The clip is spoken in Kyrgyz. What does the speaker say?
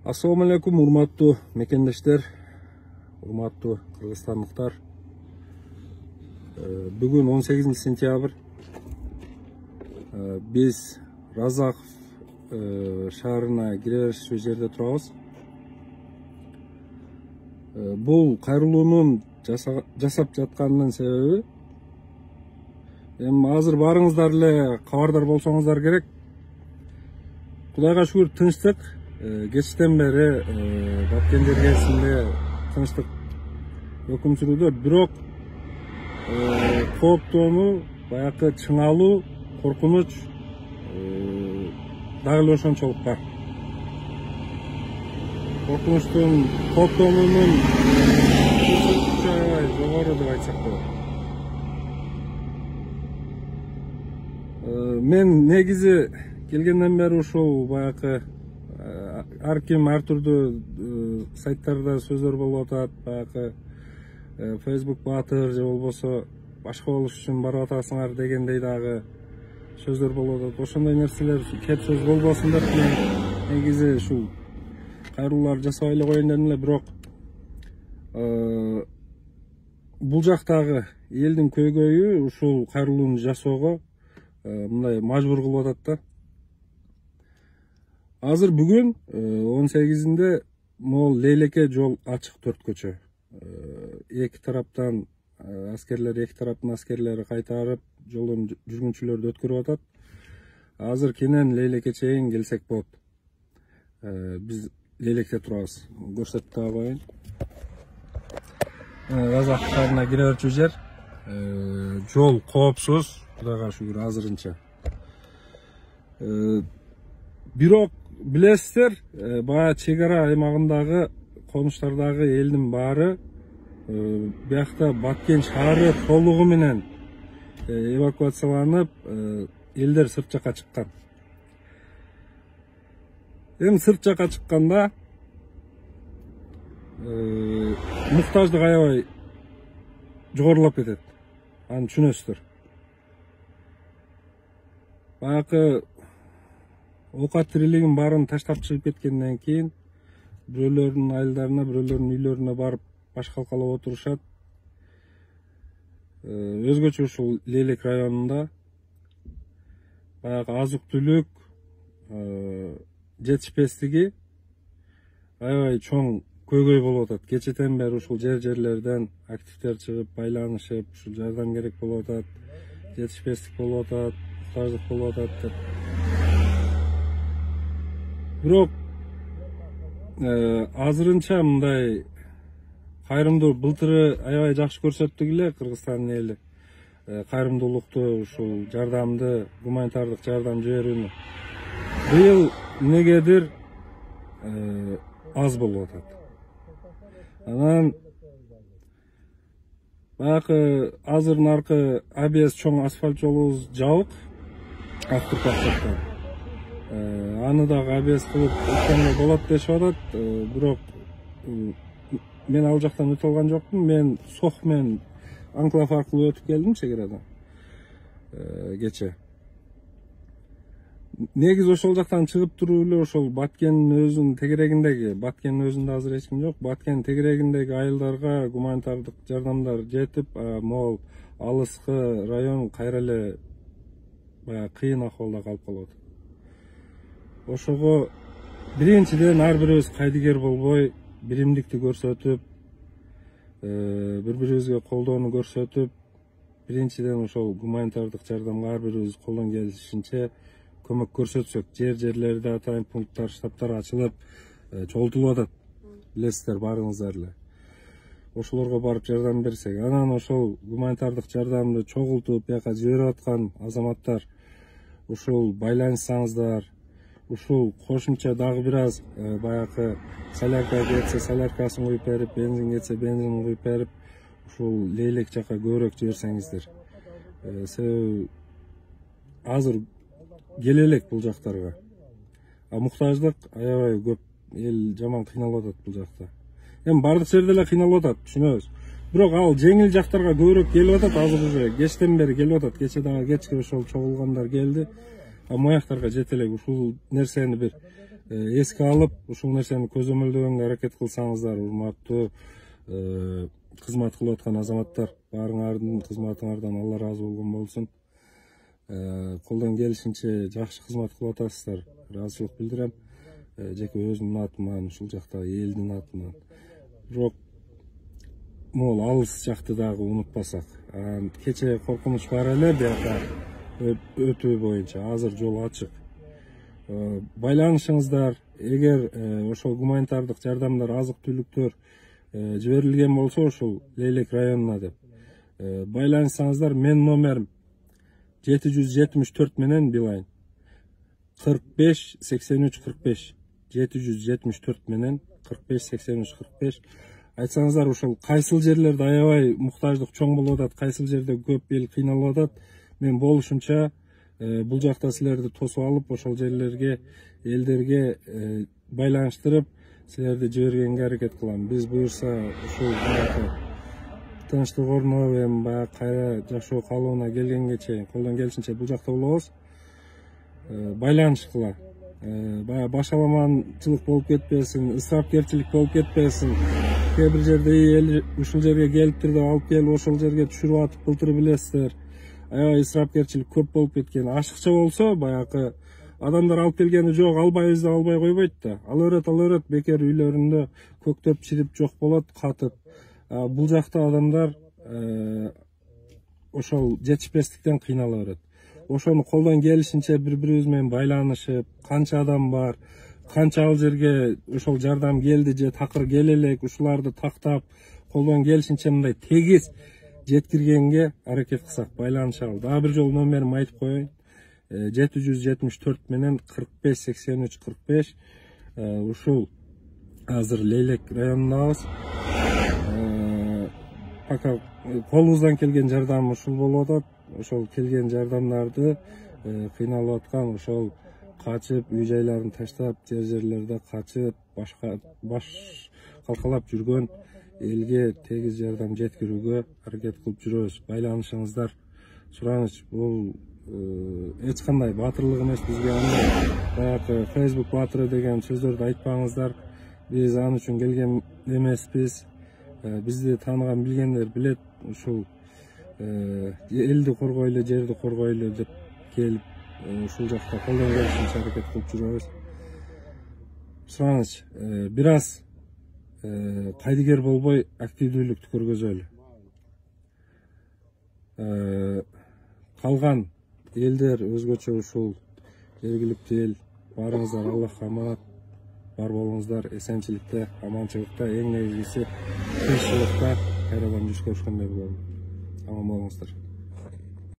Assalamu alaikum, урматтуу мекендештер, урматтуу кыргызстандыктар. Бүгүн 18 сентябрь. Биз Разаков шаарына кире беришчү жерде турабыз. Бул кайрылуунун жасап жатканынын себеби азыр барыңыздар эле кабардар болсоңуздар керек. Кудайга шүгүр тынчтык. Geçten beri Batken dergesinde tınçlık hüküm sürüdü. Бирок кооптонуу, баягы чыңалуу, коркунуч дагы эле ошончолук бар. Коркунучтун, кооптонуунун жогору деп айтсак болот. Мен негизи келгенден бери ушул баягы ар ким ар түрдүү сайттарда сөздөр болуп атат, баягы Facebook батыр же болбосо башка болуш үчүн барып атасыңар дегендей дагы сөздөр болуп атат. Ошондой нерселер кеп сөз болбосун деп мен негизи ушул кайрылуулар жасабай эле коеюн дедим эле. Бирок бул жактагы элдин көйгөйү ушул кайрылууну жасоого мындай мажбур кылып атат да. Азыр бүгүн 18-inde могул Лейлеке жол ачык, 4 көчө. Эки тараптан аскерлер, эки тараптын аскерлери кайтарып, жолдон жүргүнчүлөрдү өткөрүп атат. Азыр кенен Лейлекке чейин келсек болот. Биз Лейлекте турабыз. Көрсөтүп да коеюн. Разаков шаарына кире берчү жер. Жол коопсуз, Кудайга шүгүр азырынча. Бирок билесиздер, бая чек-ара аймагындагы конуштардагы элдин баары биякта Баткен шаары толугу менен эвакуацияланып, элдер сырт жакка чыккан. Эми сырт жакка чыкканда муктаждык аябай жогорулап кетет. Аны түшүнөсүздөр. Баягы оокат тирилигин баарын таштап чыгып кеткенден кийин бирөөлөрдүн айылдарына, бирөөлөрдүн үйлөрүнө барып баш калкалап отурушат. Өзгөчө ушул Лейлек районунда баягы азык-түлүк жетишпестиги аябай чоң көйгөй болуп атат. Кечеден бери ушул жерлерден активдер чыгып байланышып, ушул жардам керек болуп атат, жетишпестик болуп атат, муктаждык болуп атат деп. Бирок азырынча мындай кайрымдуу былтыры аябай жакшы көрсөттүк эле Кыргызстандын эли. Кайрымдуулукту, ушул жардамды, гуманитардык жардам жиберүүнү. Быйыл эмнегедир аз болуп атат. Анан баягы азыр наркы ABS чоң асфальт жолубуз жабык, автотурпактан. Аны дагы ABS кылып өткөнгө болот дешип атат. Бирок мен ал жактан өтө алган жокмун. Мен Сох менен Анклав аркылуу өтүп келдим чек-арадан кече. Негизи ошол жактан чыгып туруп эле ошол Баткендин өзүнүн тегерегиндеги, Баткендин өзүндө азыр эч ким жок, Баткендин тегерегиндеги айылдарга гуманитардык жардамдар жетип, могул алыскы район кайра эле баягы кыйын акыбалда калып калат. Ошого биринчиден ар бирибиз кайдыгер болбой, биримдикти көрсөтүп, бири-бирибизге колдоону көрсөтүп, биринчиден ошол гуманитардык жардамга ар бирибиз колдон келишинче көмөк көрсөтсөк, жерлерде атайын пункттар, штабтар ачылып, чогултулуп атат. Билесиздер, барыңыздар эле. Ошолорго барып жардам берсек, анан ошол гуманитардык жардамды чогултуп, бияка жиберип аткан азаматтар ушул байланышсаңыздар, ушул кошумча дагы бир аз баягы солярка кетсе соляркасын куюп берип, бензин кетсе бензинин куюп берип, ушул Лейлек жакка көбүрөөк жиберсеңиздер. Себеби азыр келе элек бул жактарга. Муктаждык аябай көп, эл жаман кыйналып атат бул жакта. Эми бардык жерде эле кыйналып атат, түшүнөбүз. Бирок ал жеңил жактарга көбүрөөк келип атат, азыр уже кечтен бери келип атат. Кече дагы кечке ошол чогулгандар келди. Мояктарга жете элек ушул нерсени бир эске алып ушул нерсени көзөмөлдөгөнгө аракет кылсаңыздар, урматтуу кызмат кылып аткан азаматтар, баарыңардын кызматыңардан Алла ыраазы болгон болсун. Колдон келишинче жакшы кызмат кылып атасыздар, ыраазычылык билдирем. Жеке өзүмдүн атыман, ушул жактагы элдин атынан. Бирок могул алыс жакты дагы унутпасак, кече коркунуч бар эле бияка өтүү боюнча, азыр жол ачык. Байланышыңыздар, эгер ошол гуманитардык жардамдар, азык-түлүктөр жиберилген болсо ушул Лейлек районуна деп байланышсаңыздар, мен номерим 774 менен билайын 45 83 45 774 менен 45 83 45 айтсаңыздар, ушул кайсыл жерлерде аябай муктаждык чоң болуп атат, кайсыл жерде көп эл кыйналып атат, мен болушунча бул жакта силерди тосуп алып, ошол жерлерге, элдерге байланыштырып, силерди жибергенге аракет кылам. Биз буюрса ушул тынчтык орноп, эми баягы кайра жашоо калыбына келгенге чейин колдон келишинче бул жакта болобуз. Байланыш кыла. Баягы башаламанчылык болуп кетпесин, ысырапкерчилик болуп кетпесин. Кээ бир жерде эл ушул жерге келиптир деп алып келип, ошол жерге түшүрүп атып былтыр билесиздер. Аябай ысырапкерчилик көп болуп кеткен. Ашыкча болсо, баягы адамдар алып келгени жок, албайбыз деп албай койбойт да. Алырат бекер үйлөрүндө көктөп чирип жок болот, катып. Бул жакта адамдар ошол жетишпестиктен кыйнала берет. Ошону колдон келишинче бири-бирибиз менен байланышып, канча адам бар, канча ал жерге ошол жардам келди же такыр келе элек, ушуларды тактап, колдон келишинче мындай тегиз жеткиргенге аракет кылсак, байланышалы. Дагы бир жолу номерим айтып коеюн. 774 менен 45 83 45. Ушул азыр Лейлек районундабыз. Пока колубуздан келген жардам ушул болуп атат. Ошол келген жардамдарды кыйналып аткан, ошол качып, үй-жайларын таштап, жерлерде качып, баш калкалап жүргөн элге тегиз жардам жеткирүүгө аракет кылып жүрөбүз. Байланышыңыздар, сураныч, бул эч кандай батырлык эмес бизге. Баягы Facebook батыры деген сөздөрдү айтпаңыздар. Биз ан үчүн келген эмеспиз. Бизди тааныган билгендер билет, ушул элди коргойлу, жерди коргойлу деп келип, ушул жакта колдон келишинче аракет кылып жүрөбүз. Сураныч, бир аз кайдыгер болбой активдүүлүктү көргөзөлү. Калган элдер өзгөчө ушул жергиликтүү эл, баарыңыздар Аллахка аманат, бар болуңуздар, эсенчиликте, аманчылыкта, эң негизгиси тынччылыкта кайрадан жүз көрүшкөндөй бололу. Аман болуңуздар.